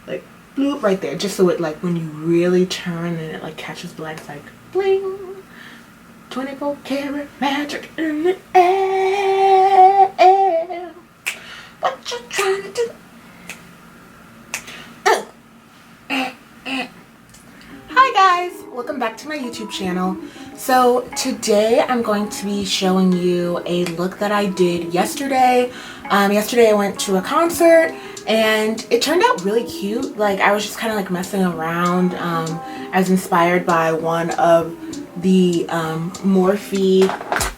like bloop right there, just so it like when you really turn and it like catches black, it's like bling. 24 karat magic in the air. What you trying to do? Hi guys, welcome back to my YouTube channel. So today I'm going to be showing you a look that I did yesterday. Yesterday I went to a concert and it turned out really cute. Like I was just kind of like messing around. I was inspired by one of the Morphe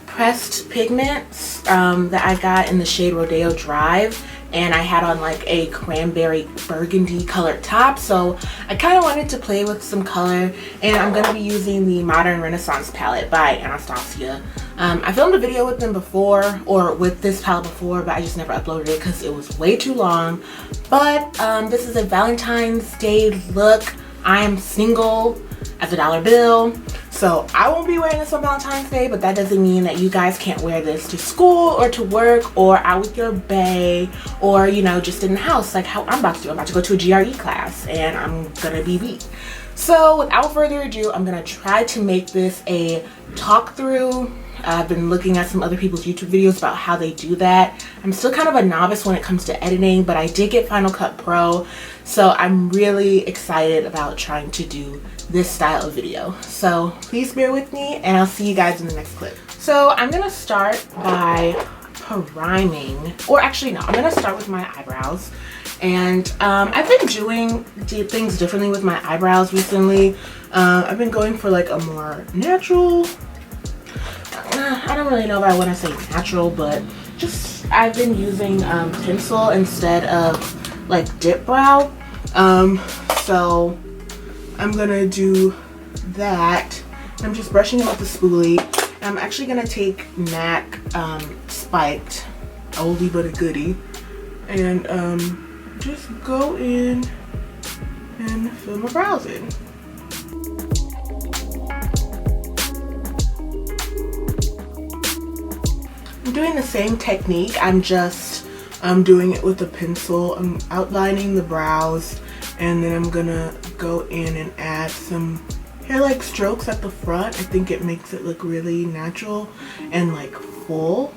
pressed pigments that I got in the shade Rodeo Drive, and I had on like a cranberry burgundy colored top, so I kind of wanted to play with some color, and I'm going to be using the Modern Renaissance palette by Anastasia. I filmed a video with them before, or with this palette before, but I just never uploaded it because it was way too long. But this is a Valentine's Day look. I am single as a dollar bill, so I won't be wearing this on Valentine's Day, but that doesn't mean that you guys can't wear this to school or to work or out with your bae, or you know, just in the house like how I'm about to do. I'm about to go to a GRE class and I'm gonna be beat. So without further ado, I'm gonna try to make this a talk through. I've been looking at some other people's YouTube videos about how they do that. I'm still kind of a novice when it comes to editing, but I did get Final Cut Pro, so I'm really excited about trying to do this style of video. So please bear with me and I'll see you guys in the next clip. So I'm gonna start by priming, or actually no, I'm gonna start with my eyebrows. And I've been doing things differently with my eyebrows recently. I've been going for like a more natural, I don't really know if I want to say natural, but just I've been using pencil instead of like dip brow. So I'm gonna do that. I'm just brushing it with the spoolie. I'm actually gonna take MAC spiked oldie but a goodie and just go in and fill my brows in. I'm doing the same technique, I'm just doing it with a pencil. I'm outlining the brows, and then I'm gonna go in and add some hair-like strokes at the front. I think it makes it look really natural and like full.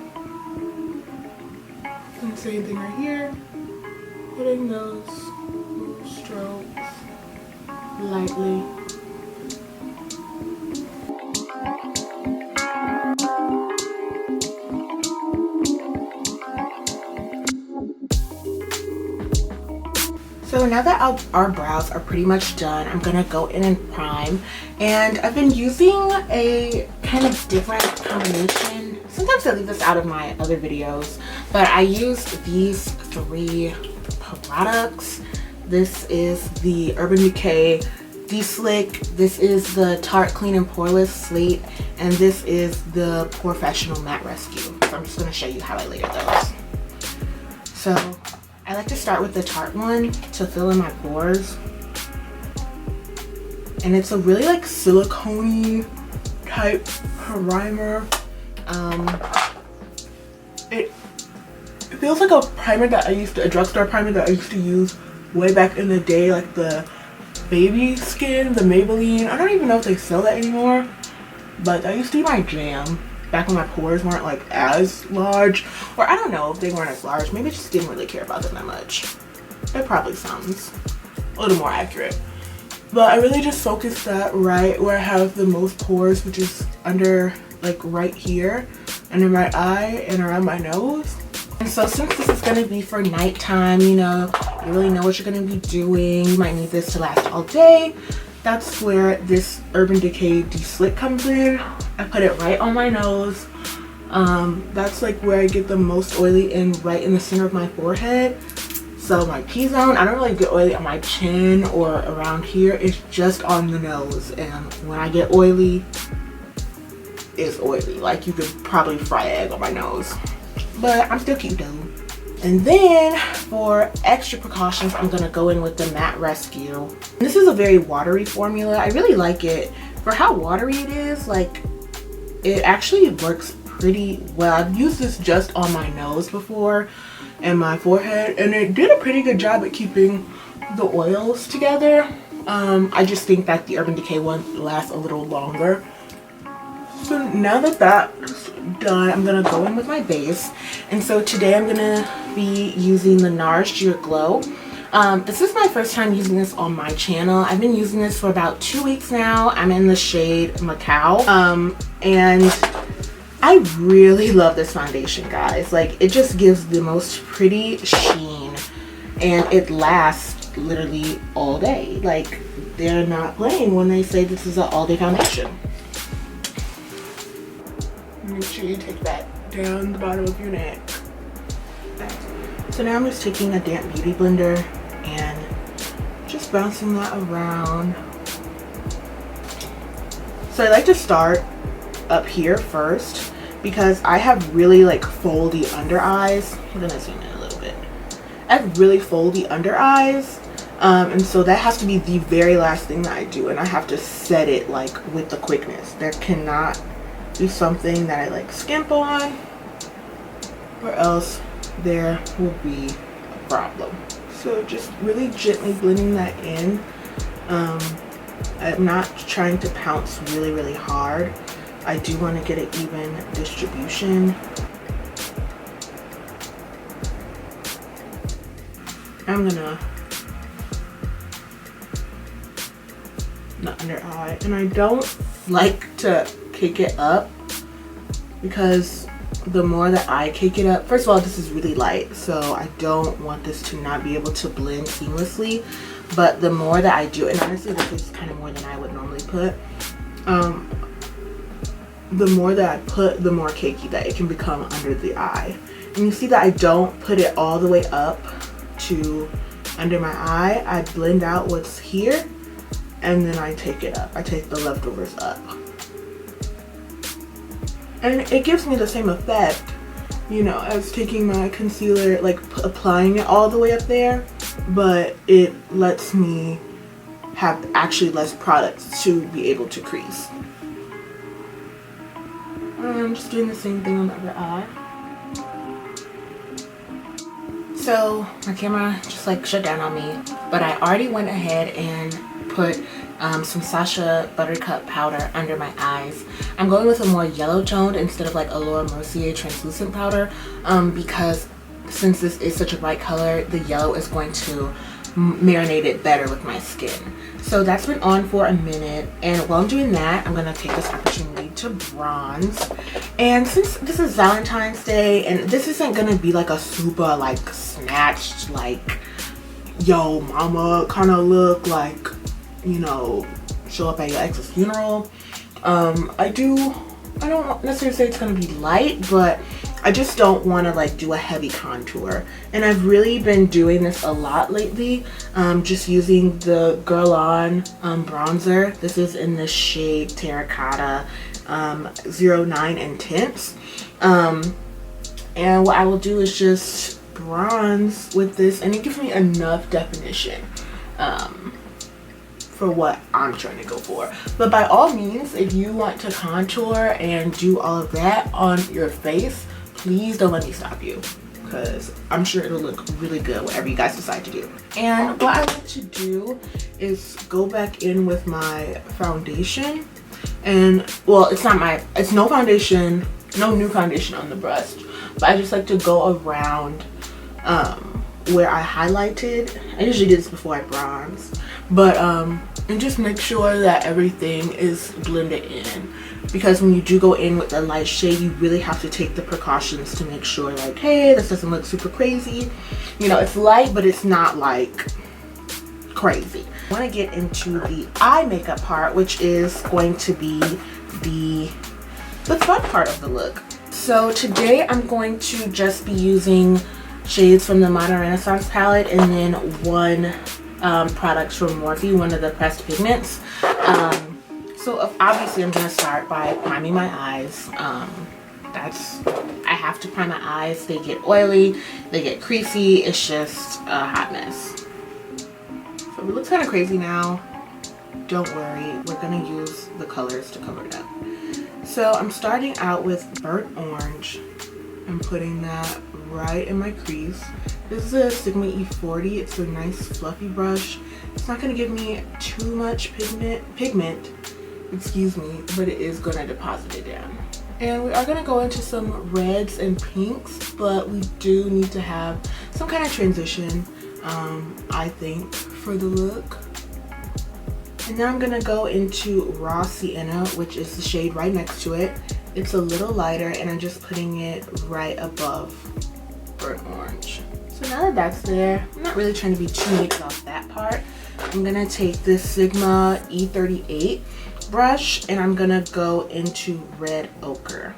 And same thing right here, putting those little strokes lightly. So now that our brows are pretty much done, I'm gonna go in and prime. And I've been using a kind of different combination. Sometimes I leave this out of my other videos, but I use these three products. This is the Urban Decay De-Slick, this is the Tarte Clean and Poreless Slate, and this is the Professional Matte Rescue. So I'm just gonna show you how I layer those. So I like to start with the Tarte one to fill in my pores. And it's a really like silicone-y type primer. It feels like a primer that a drugstore primer that I used to use way back in the day, like the Baby Skin, the Maybelline. I don't even know if they sell that anymore, but that used to be my jam back when my pores weren't like as large, or I don't know if they weren't as large, maybe I just didn't really care about them that much. It probably sounds a little more accurate, but I really just focus that right where I have the most pores, which is under like right here, under my eye and around my nose. And so since this is going to be for nighttime, you know, you really know what you're going to be doing, you might need this to last all day. That's where this Urban Decay De-Slick comes in. I put it right on my nose. That's like where I get the most oily, in right in the center of my forehead. So my T-zone, I don't really get oily on my chin or around here. It's just on the nose. And when I get oily, it's oily. Like you could probably fry an egg on my nose. But I'm still cute though. And then for extra precautions, I'm gonna go in with the Matte Rescue. This is a very watery formula. I really like it. For how watery it is, like it actually works pretty well. I've used this just on my nose before and my forehead, and it did a pretty good job at keeping the oils together. I just think that the Urban Decay one lasts a little longer. So now that that's done, I'm gonna go in with my base. And so today I'm gonna be using the NARS Sheer Glow. This is my first time using this on my channel. I've been using this for about 2 weeks now. I'm in the shade Macau. And I really love this foundation, guys. Like, it just gives the most pretty sheen, and it lasts literally all day. Like, they're not playing when they say this is an all-day foundation. Make sure you take that down the bottom of your neck. So now I'm just taking a damp beauty blender and just bouncing that around. So I like to start up here first because I have really like foldy under eyes. I'm gonna zoom in a little bit. I have really foldy under eyes, and so that has to be the very last thing that I do, and I have to set it like with the quickness. There cannot be something that I like skimp on, or else there will be a problem. So just really gently blending that in. I'm not trying to pounce really hard. I do want to get an even distribution. I'm gonna the under eye, and I don't like to cake it up because the more that I cake it up, first of all, this is really light, so I don't want this to not be able to blend seamlessly. But the more that I do, and honestly this is kind of more than I would normally put, the more that I put, the more cakey that it can become under the eye. And you see that I don't put it all the way up to under my eye. I blend out what's here, and then I take it up. I take the leftovers up. And it gives me the same effect, you know, as taking my concealer, like applying it all the way up there, but it lets me have actually less products to be able to crease. I'm just doing the same thing on the other eye. So my camera just like shut down on me, but I already went ahead and put some Sacha Buttercup powder under my eyes. I'm going with a more yellow toned instead of like a Laura Mercier translucent powder, because since this is such a bright color, the yellow is going to marinate it better with my skin. So that's been on for a minute, and while I'm doing that, I'm gonna take this opportunity to bronze. And since this is Valentine's Day, and this isn't gonna be like a super like snatched, like yo mama kind of look, like, you know, show up at your ex's funeral. I don't necessarily say it's gonna be light, but I just don't want to like do a heavy contour. And I've really been doing this a lot lately, just using the Girl On bronzer. This is in the shade Terracotta 09 Intense. And what I will do is just bronze with this, and it gives me enough definition for what I'm trying to go for. But by all means, if you want to contour and do all of that on your face, please don't let me stop you, because I'm sure it'll look really good whatever you guys decide to do. And what I like to do is go back in with my foundation, and well, it's no foundation, no new foundation on the brush, but I just like to go around where I highlighted. I usually do this before I bronze, but and just make sure that everything is blended in, because when you do go in with a light shade, you really have to take the precautions to make sure, like, hey, this doesn't look super crazy. You know, it's light, but it's not like crazy. I want to get into the eye makeup part, which is going to be the fun part of the look. So today I'm going to just be using shades from the Modern Renaissance palette, and then one products from Morphe, one of the pressed pigments. So obviously I'm going to start by priming my eyes. I have to prime my eyes. They get oily, they get creasy. It's just a hot mess. So it looks kind of crazy now. Don't worry, we're going to use the colors to cover it up. So I'm starting out with burnt orange and putting that right in my crease. This is a Sigma E40. It's a nice fluffy brush. It's not going to give me too much pigment, excuse me, but it is going to deposit it down. And we are going to go into some reds and pinks, but we do need to have some kind of transition, I think, for the look. And now I'm going to go into Raw Sienna, which is the shade right next to it. It's a little lighter, and I'm just putting it right above burnt orange. So now that that's there, I'm not really trying to be too mixed off that part. I'm going to take this Sigma E38 brush, and I'm going to go into Red Ochre.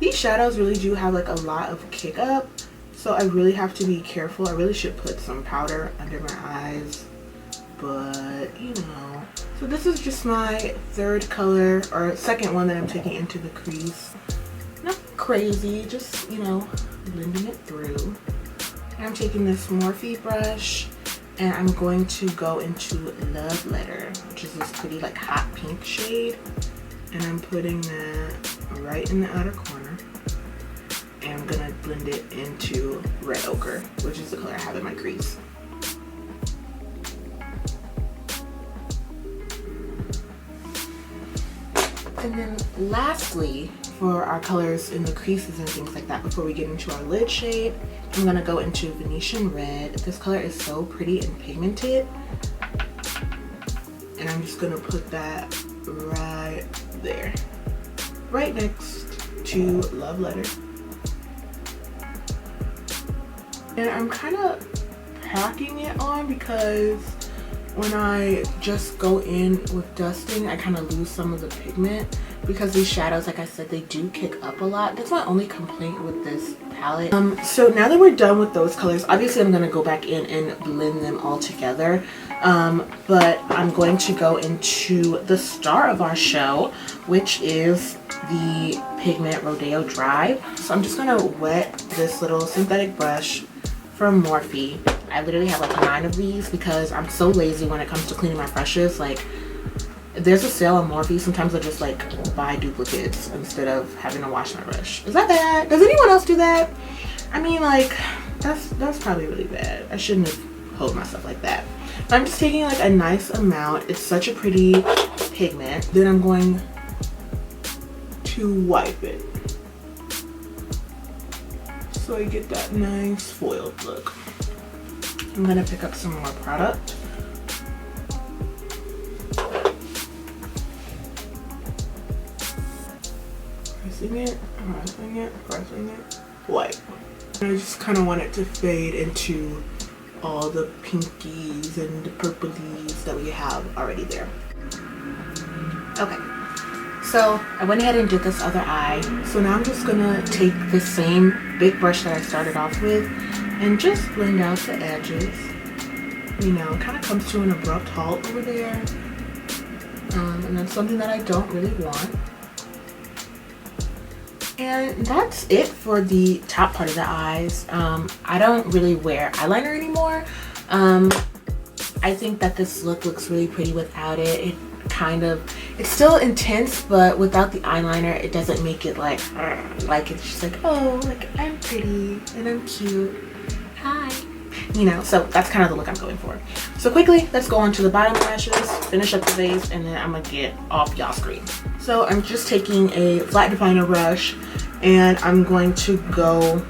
These shadows really do have like a lot of kick up, so I really have to be careful. I really should put some powder under my eyes, but you know. So this is just my third color, or second one that I'm taking into the crease. Not crazy, just, you know, blending it through. And I'm taking this Morphe brush, and I'm going to go into Love Letter, which is this pretty like hot pink shade. And I'm putting that right in the outer corner. And I'm gonna blend it into Red Ochre, which is the color I have in my crease. And then lastly, for our colors in the creases and things like that, before we get into our lid shade, I'm gonna go into Venetian Red. This color is so pretty and pigmented. And I'm just gonna put that right there, right next to Love Letter. And I'm kind of packing it on because when I just go in with dusting, I kind of lose some of the pigment because these shadows, like I said, they do kick up a lot. That's my only complaint with this palette. So now that we're done with those colors, obviously I'm going to go back in and blend them all together. But I'm going to go into the star of our show, which is the Pigment Rodeo Drive. So I'm just going to wet this little synthetic brush from Morphe. I literally have like 9 of these because I'm so lazy when it comes to cleaning my brushes. Like, if there's a sale on Morphe, sometimes I just like buy duplicates instead of having to wash my brush. Is that bad? Does anyone else do that? I mean, like, that's probably really bad. I shouldn't have held myself like that. But I'm just taking like a nice amount. It's such a pretty pigment. Then I'm going to wipe it so I get that nice foiled look. I'm gonna pick up some more product. Pressing it, pressing it, pressing it, wipe. And I just kind of want it to fade into all the pinkies and the purplies that we have already there. Okay, so I went ahead and did this other eye. So now I'm just gonna take the same big brush that I started off with and just blend out the edges. You know, it kind of comes to an abrupt halt over there. And that's something that I don't really want. And that's it for the top part of the eyes. I don't really wear eyeliner anymore. I think that this look looks really pretty without it. It's still intense, but without the eyeliner, it doesn't make it like it's just like, oh, like I'm pretty and I'm cute. Hi. You know, so that's kind of the look I'm going for. So quickly, let's go on to the bottom lashes, finish up the base, and then I'm gonna get off y'all screen. So I'm just taking a flat definer brush and I'm going to go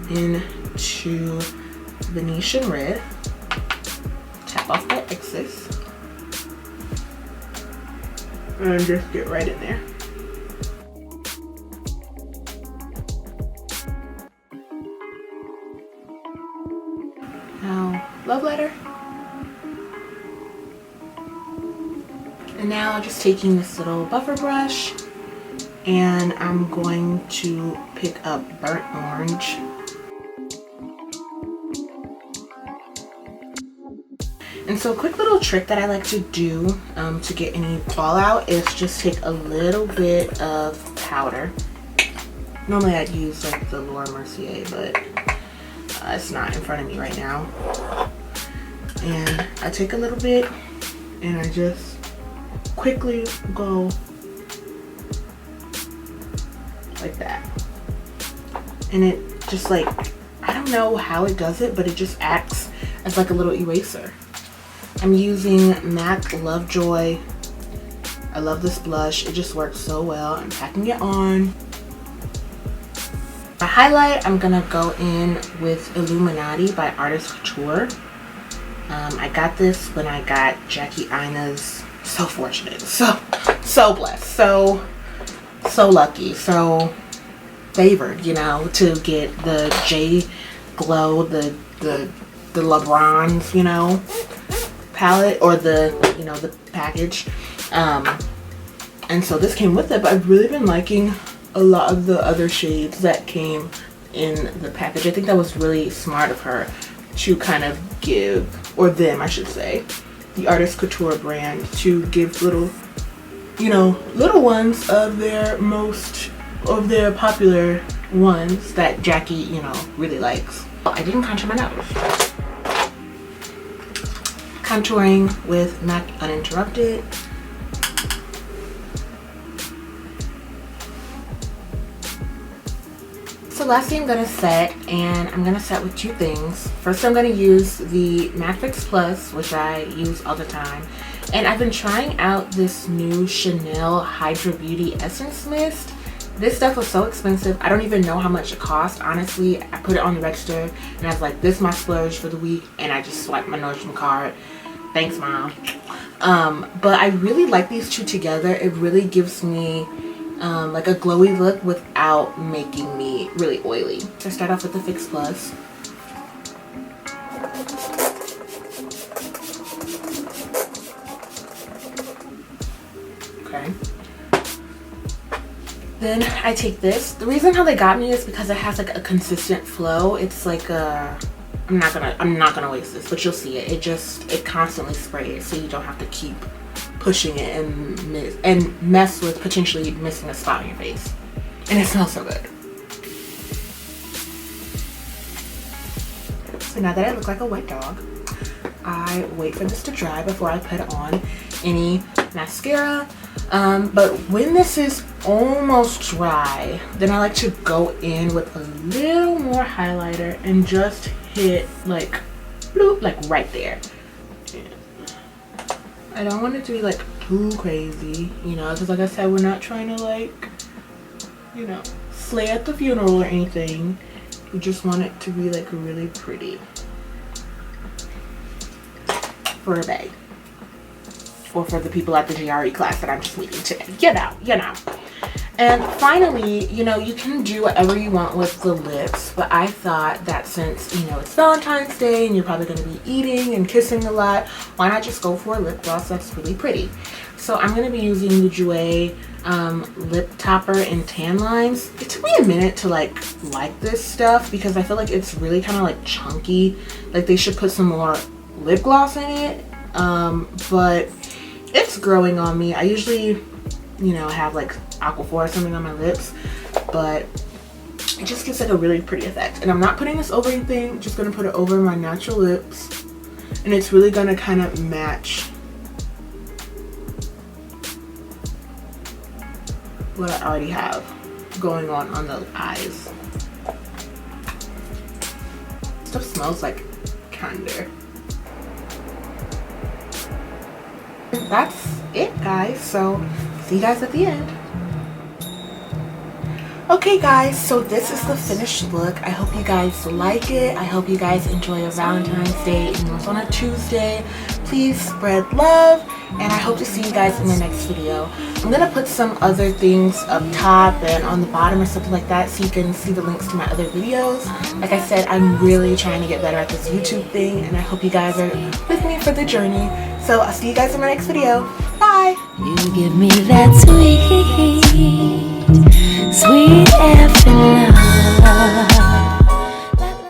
into Venetian Red, tap off that excess, and just get right in there. Now, Love Letter. And now just taking this little buffer brush and I'm going to pick up Burnt Orange. And so a quick little trick that I like to do to get any fallout is just take a little bit of powder. Normally I'd use like the Laura Mercier, but it's not in front of me right now. And I take a little bit and I just quickly go like that. And it just like, I don't know how it does it, but it just acts as like a little eraser. I'm using MAC Lovejoy. I love this blush. It just works so well. I'm packing it on. My highlight, I'm gonna go in with Illuminati by Artist Couture. I got this when I got Jackie Aina's. So fortunate, so blessed, so lucky, so favored, you know, to get the J Glow, the LeBron's, you know, palette, or the, you know, the package. And so this came with it, but I've really been liking a lot of the other shades that came in the package. I think that was really smart of her to kind of give, or them I should say, the Artist Couture brand, to give little, you know, little ones of their popular ones that Jackie, you know, really likes. I didn't contour my nose. Contouring with MAC Uninterrupted. So lastly, I'm going to set, and I'm going to set with two things. First, I'm going to use the Matte Fix Plus, which I use all the time. And I've been trying out this new Chanel Hydra Beauty Essence Mist. This stuff was so expensive. I don't even know how much it cost. Honestly, I put it on the register and I was like, this is my splurge for the week. And I just swiped my Nordstrom card. Thanks, Mom. But I really like these two together. It really gives me like a glowy look without making me really oily. So I start off with the Fix Plus. Okay. Then I take this. The reason how they got me is because it has like a consistent flow. It's like a, I'm not gonna waste this, but you'll see it. It constantly sprays, so you don't have to keep pushing it and mess with potentially missing a spot on your face. And it smells so good. So now that I look like a wet dog, I wait for this to dry before I put on any mascara. But when this is almost dry, then I like to go in with a little more highlighter and just hit like bloop, like right there. I don't want it to be like too crazy, you know, because like I said, we're not trying to like, you know, slay at the funeral or anything. We just want it to be like really pretty for a bae, or for the people at the GRE class that I'm just meeting today, you know. And finally, you know, you can do whatever you want with the lips, but I thought that since, you know, it's Valentine's Day and you're probably going to be eating and kissing a lot, why not just go for a lip gloss that's really pretty? So I'm going to be using the Jouer lip topper in Tan Lines. It took me a minute to like this stuff because I feel like it's really kind of like chunky. Like they should put some more lip gloss in it, but it's growing on me. I usually, you know, have like Aquaphor or something on my lips, but it just gives like a really pretty effect. And I'm not putting this over anything, I'm just gonna put it over my natural lips, and it's really gonna kind of match what I already have going on the eyes. Stuff smells like candy. That's it, guys. So see you guys at the end. Okay guys, so this is the finished look. I hope you guys like it. I hope you guys enjoy your Valentine's Day, even though it's on a Tuesday. Please spread love, and I hope to see you guys in the next video. I'm gonna put some other things up top and on the bottom or something like that, so you can see the links to my other videos. Like I said, I'm really trying to get better at this YouTube thing, and I hope you guys are with me for the journey. So I'll see you guys in my next video. Bye! You give me that sweet afternoon.